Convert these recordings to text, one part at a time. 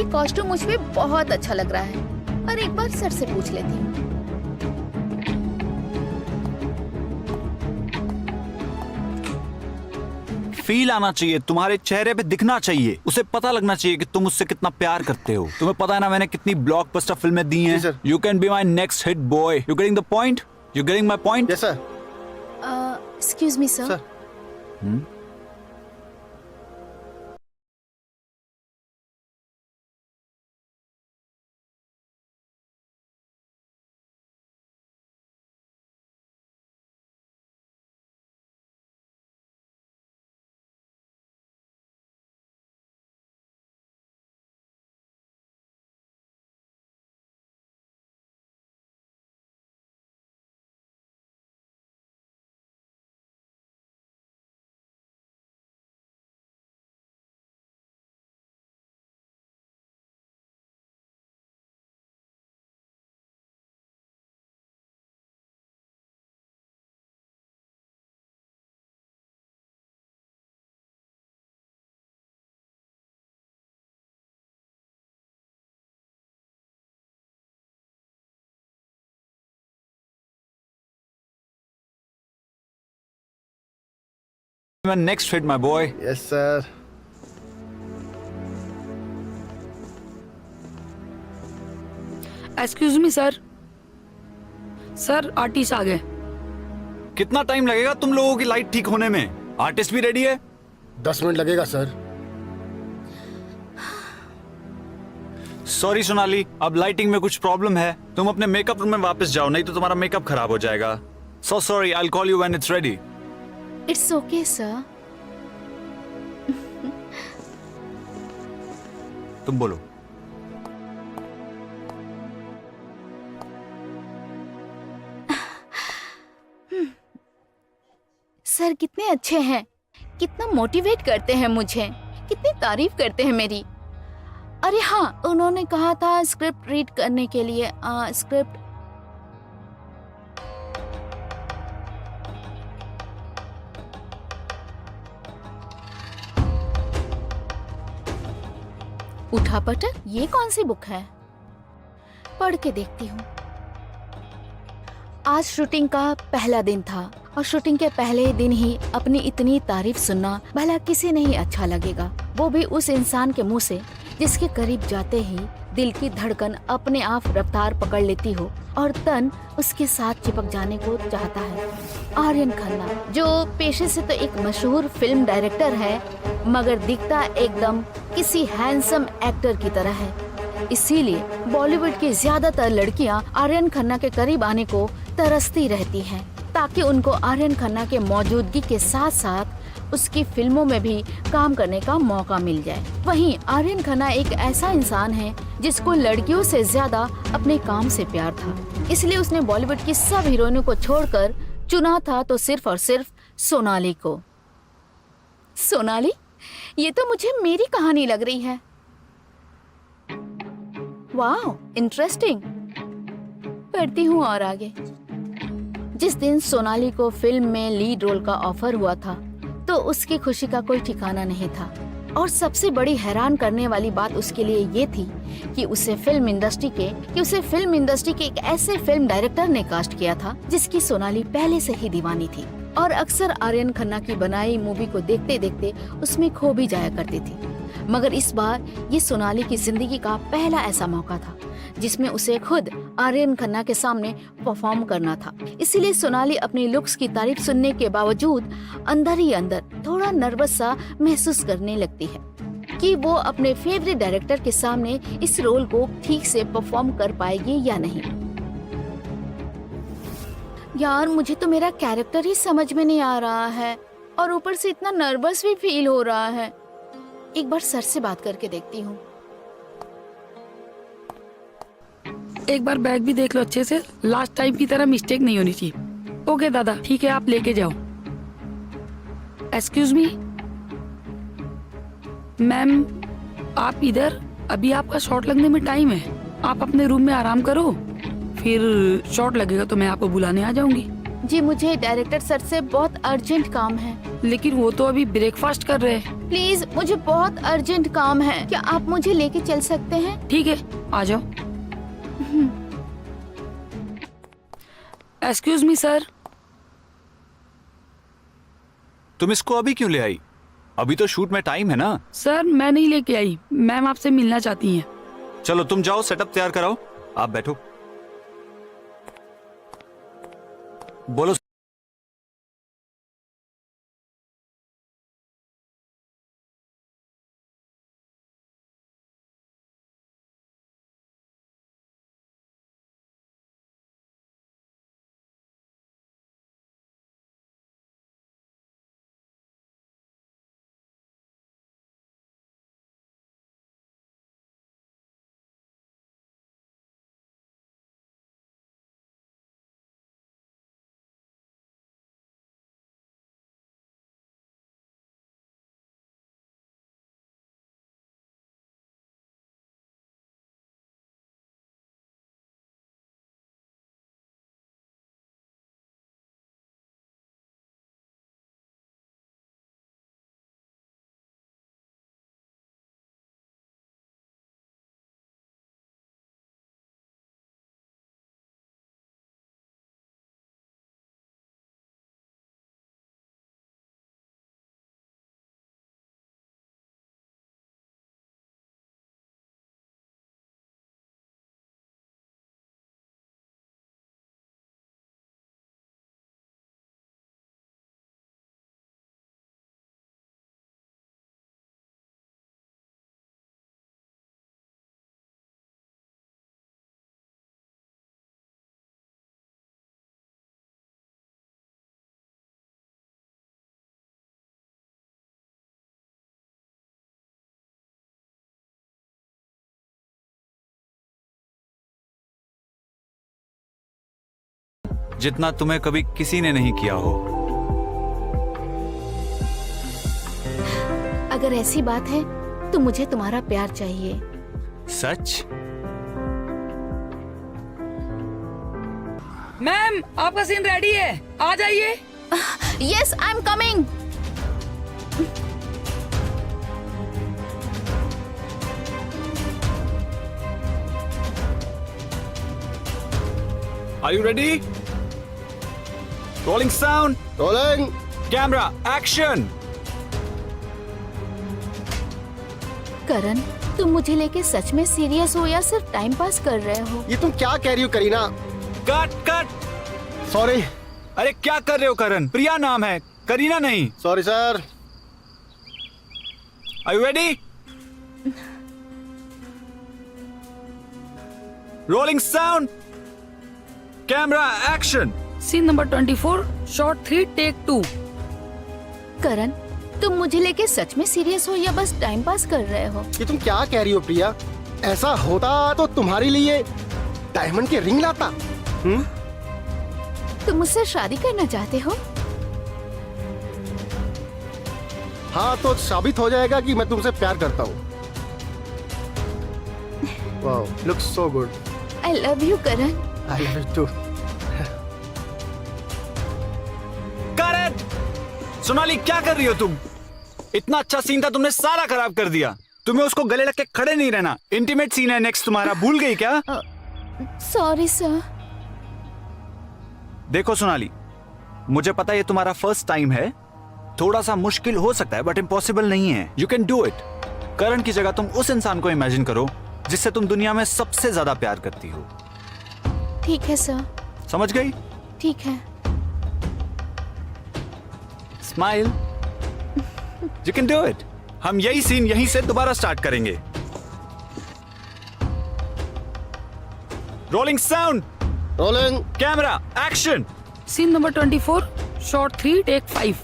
ये कॉस्ट्यूम मुझ पे बहुत अच्छा लग रहा है, और एक बार सर से पूछ लेती हूँ। फील आना चाहिए, तुम्हारे चेहरे पे दिखना चाहिए, उसे पता लगना चाहिए कि तुम उससे कितना प्यार करते हो। तुम्हें पता है ना मैंने कितनी ब्लॉकबस्टर फिल्में दी हैं। You can be my next hit boy. You getting the point? You getting my point? Yes sir. Excuse me sir. Next hit my boy. Yes sir. Excuse me sir. Sir artist आ गए। कितना time लगेगा तुम लोगों की light ठीक होने में? आर्टिस्ट भी रेडी है? 10 मिनट लगेगा सर। सॉरी सोनाली, अब लाइटिंग में कुछ प्रॉब्लम है। तुम अपने मेकअप रूम में वापस जाओ, नहीं तो तुम्हारा मेकअप खराब हो जाएगा। So sorry, I will call you when it's ready. It's okay sir. तुम बोलो। सर कितने अच्छे हैं, कितना मोटिवेट करते हैं मुझे, कितनी तारीफ करते हैं मेरी। अरे हाँ, उन्होंने कहा था स्क्रिप्ट रीड करने के लिए। स्क्रिप्ट उठापटक, ये कौन सी बुक है? पढ़ के देखती हूँ। आज शूटिंग का पहला दिन था और शूटिंग के पहले दिन ही अपनी इतनी तारीफ सुनना भला किसे नहीं अच्छा लगेगा, वो भी उस इंसान के मुंह से जिसके करीब जाते ही दिल की धड़कन अपने आप रफ्तार पकड़ लेती हो और तन उसके साथ चिपक जाने को चाहता है। आर्यन खन्ना, जो पेशे से तो एक मशहूर फिल्म डायरेक्टर है, मगर दिखता एकदम किसी हैंडसम एक्टर की तरह है। इसीलिए बॉलीवुड की ज्यादातर लड़कियां आर्यन खन्ना के करीब आने को तरसती रहती हैं, ताकि उनको आर्यन खन्ना के मौजूदगी के साथ साथ उसकी फिल्मों में भी काम करने का मौका मिल जाए। वहीं आर्यन खन्ना एक ऐसा इंसान है जिसको लड़कियों से ज्यादा अपने काम से प्यार था, इसलिए उसने बॉलीवुड की सब हीरोइनों को छोड़कर चुना था तो सिर्फ और सिर्फ सोनाली को। सोनाली, ये तो मुझे मेरी कहानी लग रही है। वाह, इंटरेस्टिंग। पढ़ती हूँ और आगे। जिस दिन सोनाली को फिल्म में लीड रोल का ऑफर हुआ था तो उसकी खुशी का कोई ठिकाना नहीं था, और सबसे बड़ी हैरान करने वाली बात उसके लिए ये थी कि उसे फिल्म इंडस्ट्री के एक ऐसे फिल्म डायरेक्टर ने कास्ट किया था जिसकी सोनाली पहले से ही दीवानी थी और अक्सर आर्यन खन्ना की बनाई मूवी को देखते देखते उसमें खो भी जाया करती थी। मगर इस बार ये सोनाली की जिंदगी का पहला ऐसा मौका था जिसमें उसे खुद आर्यन खन्ना के सामने परफॉर्म करना था। इसीलिए सोनाली अपनी लुक्स की तारीफ सुनने के बावजूद अंदर ही अंदर थोड़ा नर्वस सा महसूस करने लगती है कि वो अपने फेवरेट डायरेक्टर के सामने इस रोल को ठीक से परफॉर्म कर पाएगी या नहीं। यार, मुझे तो मेरा कैरेक्टर ही समझ में नहीं आ रहा है और ऊपर से इतना नर्वस भी फील हो रहा है। एक बार सर से बात करके देखती हूँ। एक बार बैग भी देख लो अच्छे से, लास्ट टाइम की तरह मिस्टेक नहीं होनी चाहिए। ओके दादा, ठीक है, आप लेके जाओ। एक्सक्यूज मी मैम, आप इधर? अभी आपका शॉट लगने में टाइम है, आप अपने रूम में आराम करो, फिर शॉट लगेगा तो मैं आपको बुलाने आ जाऊंगी। जी मुझे डायरेक्टर सर से बहुत अर्जेंट काम है। लेकिन वो तो अभी ब्रेकफास्ट कर रहे हैं। प्लीज मुझे बहुत अर्जेंट काम है, क्या आप मुझे लेके चल सकते हैं? ठीक है, आ जाओ। Excuse me sir. तुम इसको अभी क्यों ले आई? अभी तो शूट में टाइम है ना। सर मैं नहीं लेके आई, मैम आपसे मिलना चाहती हैं। चलो तुम जाओ, सेटअप तैयार कराओ, आप बैठो। बोलो। जितना तुम्हें कभी किसी ने नहीं किया हो। अगर ऐसी बात है तो मुझे तुम्हारा प्यार चाहिए। सच? मैम आपका सीन रेडी है, आ जाइए। Yes I am coming. Are you ready? Rolling sound, rolling. camera, action. करण, तुम मुझे लेके सच में सीरियस हो या सिर्फ टाइम पास कर रहे हो? ये तुम क्या कह रही हो करीना? Cut cut. सॉरी। अरे क्या कर रहे हो करण? प्रिया नाम है, करीना नहीं। Sorry sir. Are you ready? Rolling sound, camera, action. Scene number 24, shot 3, take 2। Karan, तुम मुझे लेके सच में सीरियस हो या बस टाइम पास कर रहे हो? ये तुम क्या कह रही हो प्रिया? ऐसा होता तो तुम्हारे लिए डायमंड के रिंग लाता। तुम मुझसे शादी करना चाहते हो? हाँ तो साबित हो जाएगा कि मैं तुमसे प्यार करता हूँ। Wow, looks so good. I love you Karan. I love you too. Correct. Sonali क्या कर रही हो तुम? इतना अच्छा सीन था, तुमने सारा खराब कर दिया। तुम्हें उसको गले लग के खड़े नहीं रहना। इंटीमेट सीन है नेक्स्ट तुम्हारा, भूल गई क्या? Sorry sir. देखो सोनाली, मुझे पता है ये तुम्हारा फर्स्ट टाइम है, थोड़ा सा मुश्किल हो सकता है बट इम्पॉसिबल नहीं है। You can do it. Karan की जगह तुम उस इंसान को इमेजिन करो जिससे तुम दुनिया में सबसे ज्यादा प्यार करती हो। ठीक है सर। समझ गई? ठीक है। Smile. You can do it. हम यही सीन यहीं से दोबारा स्टार्ट करेंगे। Rolling sound, rolling. Camera, action. Scene number 24, shot 3, take 5।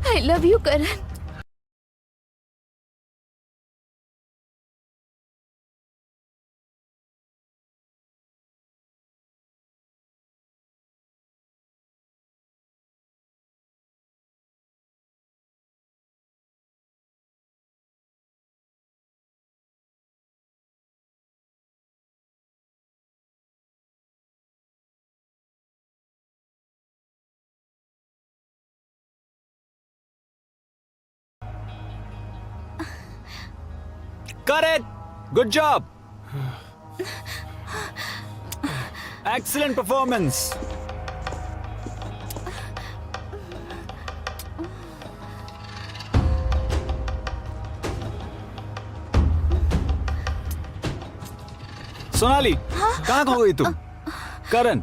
I love you Karan. Correct. Good job. Excellent performance. Sonali, कहाँ खो गई तुम? करण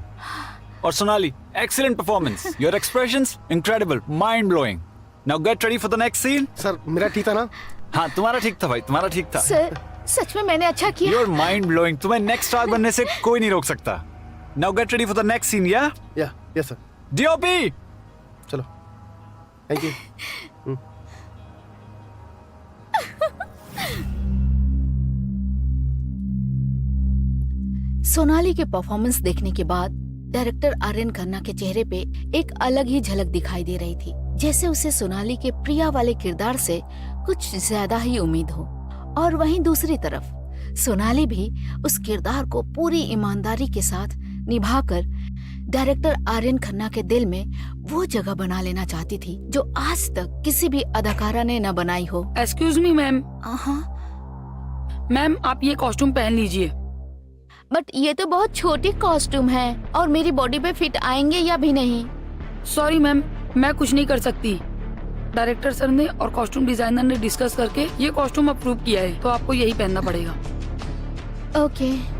और Sonali, excellent performance. Your expressions incredible, mind blowing. Now get ready for the next scene. Sir मेरा ठीक था ना? हाँ, तुम्हारा ठीक था भाई, तुम्हारा ठीक था. सर सच में मैंने अच्छा किया। You're mind blowing. तुम्हें next star बनने से कोई नहीं रोक सकता. Now get ready for the next scene, yeah? या यस सर। DOP. चलो थैंक यू। सोनाली के परफॉर्मेंस देखने के बाद डायरेक्टर आर्यन खन्ना के चेहरे पे एक अलग ही झलक दिखाई दे रही थी, जैसे उसे सोनाली के प्रिया वाले किरदार से कुछ ज्यादा ही उम्मीद हो। और वहीं दूसरी तरफ सोनाली भी उस किरदार को पूरी ईमानदारी के साथ निभाकर डायरेक्टर आर्यन खन्ना के दिल में वो जगह बना लेना चाहती थी जो आज तक किसी भी अदाकारा ने न बनाई हो। Excuse me ma'am. हाँ, मैम आप ये कॉस्ट्यूम पहन लीजिए। बट ये तो बहुत छोटी कॉस्ट्यूम है और मेरी बॉडी पे फिट आएंगे या भी नहीं। सॉरी मैम, मैं कुछ नहीं कर सकती। डायरेक्टर सर ने और कॉस्ट्यूम डिजाइनर ने डिस्कस करके ये कॉस्ट्यूम अप्रूव किया है, तो आपको यही पहनना पड़ेगा। ओके।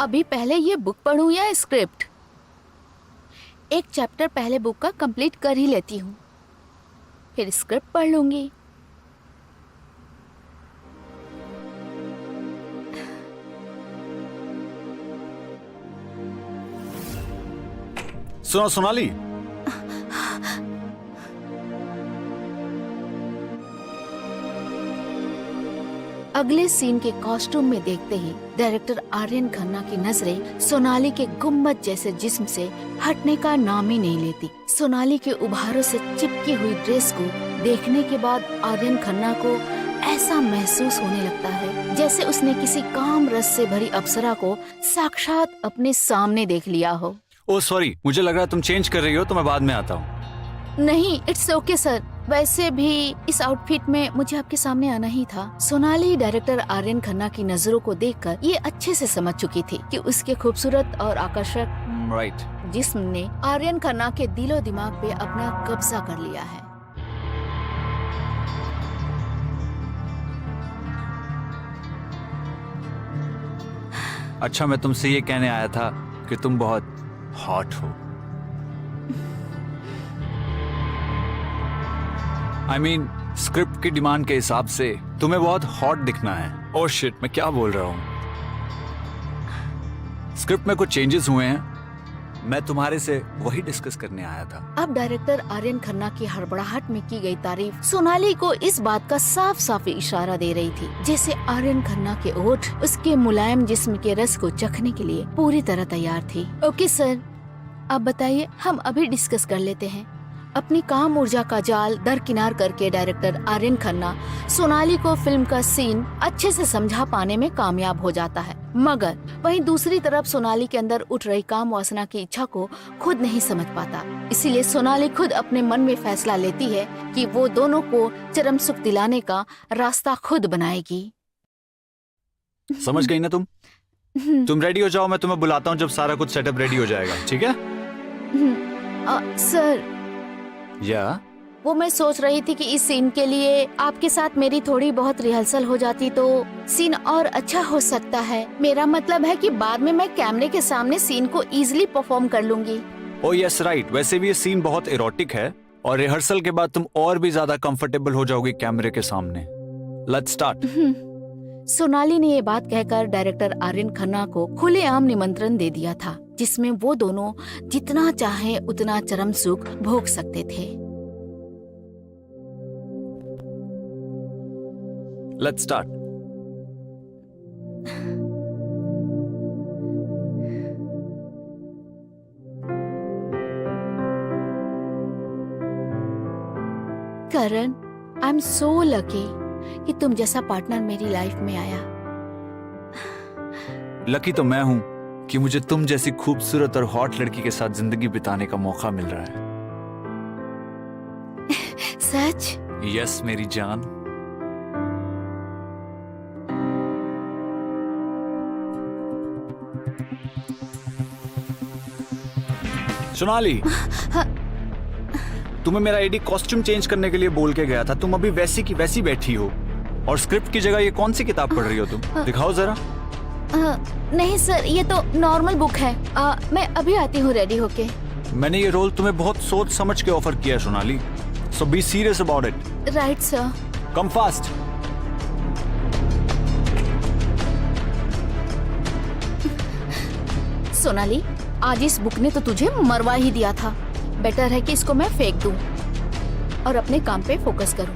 अभी पहले ये बुक पढूं या स्क्रिप्ट? एक चैप्टर पहले बुक का कंप्लीट कर ही लेती हूँ, फिर स्क्रिप्ट पढ़ लूंगी। सुनो सोनाली, अगले सीन के कॉस्ट्यूम में देखते ही डायरेक्टर आर्यन खन्ना की नजरें सोनाली के गुम्बद जैसे जिस्म से हटने का नाम ही नहीं लेती। सोनाली के उभारों से चिपकी हुई ड्रेस को देखने के बाद आर्यन खन्ना को ऐसा महसूस होने लगता है जैसे उसने किसी काम रस से भरी अप्सरा को साक्षात अपने सामने देख लिया हो। ओह सॉरी, मुझे लग रहा है तुम चेंज कर रही हो, तो मैं बाद में आता हूँ। नहीं, इट्स ओके सर। वैसे भी इस आउटफिट में मुझे आपके सामने आना ही था। सोनाली डायरेक्टर आर्यन खन्ना की नजरों को देखकर ये अच्छे से समझ चुकी थी कि उसके खूबसूरत और आकर्षक राइट जिस्म ने आर्यन खन्ना के दिलो दिमाग पे अपना कब्जा कर लिया है। अच्छा, मैं तुमसे ये कहने आया था कि तुम बहुत हॉट हो। I mean, स्क्रिप्ट की डिमांड के हिसाब से तुम्हें बहुत हॉट दिखना है। ओह शिट, मैं क्या बोल रहा हूँ। स्क्रिप्ट में कुछ चेंजेस हुए हैं, मैं तुम्हारे से वही डिस्कस करने आया था। अब डायरेक्टर आर्यन खन्ना की हड़बड़ाहट में की गई तारीफ सोनाली को इस बात का साफ साफ इशारा दे रही थी जैसे आर्यन खन्ना के ओठ उसके मुलायम जिस्म के रस को चखने के लिए पूरी तरह तैयार थी। ओके सर, आप बताइए, हम अभी डिस्कस कर लेते हैं। अपनी काम ऊर्जा का जाल दरकिनार करके डायरेक्टर आर्यन खन्ना सोनाली को फिल्म का सीन अच्छे से समझा पाने में कामयाब हो जाता है, मगर वहीं दूसरी तरफ सोनाली के अंदर उठ रही काम वासना की इच्छा को खुद नहीं समझ पाता। इसीलिए सोनाली खुद अपने मन में फैसला लेती है कि वो दोनों को चरम सुख दिलाने का रास्ता खुद बनाएगी। समझ गई ना तुम? तुम रेडी हो जाओ, मैं तुम्हें बुलाता हूँ जब सारा कुछ सेटअप रेडी हो जाएगा, ठीक है? सर, या वो मैं सोच रही थी कि इस सीन के लिए आपके साथ मेरी थोड़ी बहुत रिहर्सल हो जाती तो सीन और अच्छा हो सकता है। मेरा मतलब है कि बाद में मैं कैमरे के सामने सीन को इजीली परफॉर्म कर लूंगी। ओह यस राइट, वैसे भी ये सीन बहुत इरोटिक है और रिहर्सल के बाद तुम और भी ज्यादा कंफर्टेबल हो जाओगी कैमरे के सामने। Let's start. सोनाली ने ये बात कहकर डायरेक्टर आर्यन खन्ना को खुलेआम निमंत्रण दे दिया था जिसमें वो दोनों जितना चाहे उतना चरम सुख भोग सकते थे। Let's start. Karan, I am so lucky कि तुम जैसा पार्टनर मेरी लाइफ में आया। लकी तो मैं हूं कि मुझे तुम जैसी खूबसूरत और हॉट लड़की के साथ जिंदगी बिताने का मौका मिल रहा है। सच? यस मेरी जान। सोनाली, तुम्हें मेरा एडी कॉस्ट्यूम चेंज करने के लिए बोल के गया था, तुम अभी वैसी की वैसी बैठी हो और स्क्रिप्ट की जगह ये कौन सी किताब पढ़ रही हो तुम? दिखाओ जरा। नहीं सर, ये तो नॉर्मल बुक है। मैं अभी आती हूँ रेडी होके। मैंने ये रोल तुम्हें बहुत सोच समझ के ऑफर किया है Sonali, so be serious about it. Right sir. Come fast. Sonali, आज इस बुक ने तो तुझे मरवा ही दिया था। बेटर है कि इसको मैं फेंक दूं और अपने काम पे फोकस करूं।